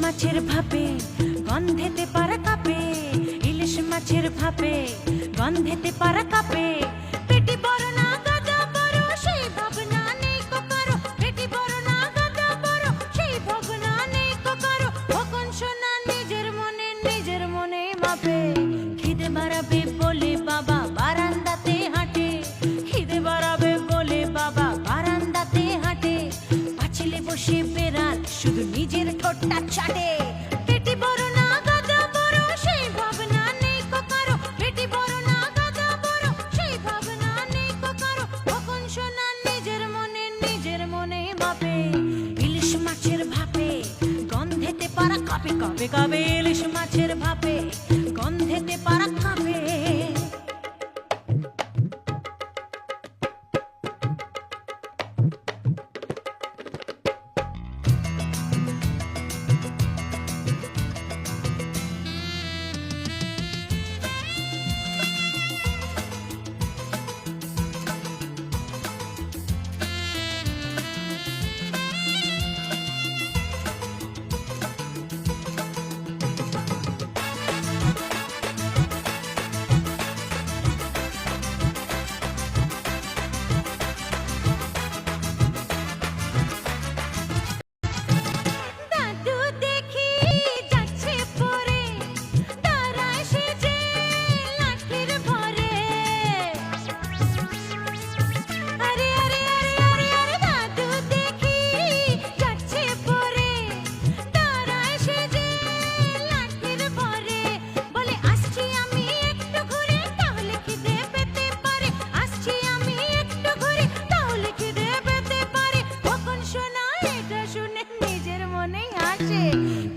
মাছের ভাপে গন্ধেতে পারা কাপে, ইলিশ মাছের ভাপে গন্ধেতে পারা কাপে। পেটি বড় না গাদা বড় সেই ভাবনা নেই কো কারো, পেটি বড় না গাদা বড় সেই ভাবনা নেই কো কারো। কখন শোনা নিজের মনে মাপে। খিদে বাড়াবে বলে বাবা বারান্দাতে হাঁটে, খিদে বাড়াবে বলে বাবা বারান্দাতে হাঁটে। পাঁচিলে বসে বেড়াল শুধু নিজের ঠোঁটটা চাটে। পেটি বড় না গাদা বড় সেই ভাবনা নেই কো কারো, পেটি বড় না গাদা বড় সেই ভাবনা নেই কো কারো। কখন শোনা নিজের মনে মাপে। ইলিশ মাছের ভাপে গন্ধেতে পারা কাঁপে, কাঁপে কাঁপে ইলিশ মাছের ভাপে গন্ধেতে পারা কাঁপে।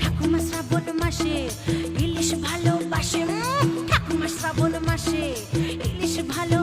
ঠাকুমা শ্রাবণ মাসে ইলিশ ভালোবাসে, ঠাকুমা শ্রাবণ মাসে ইলিশ ভালো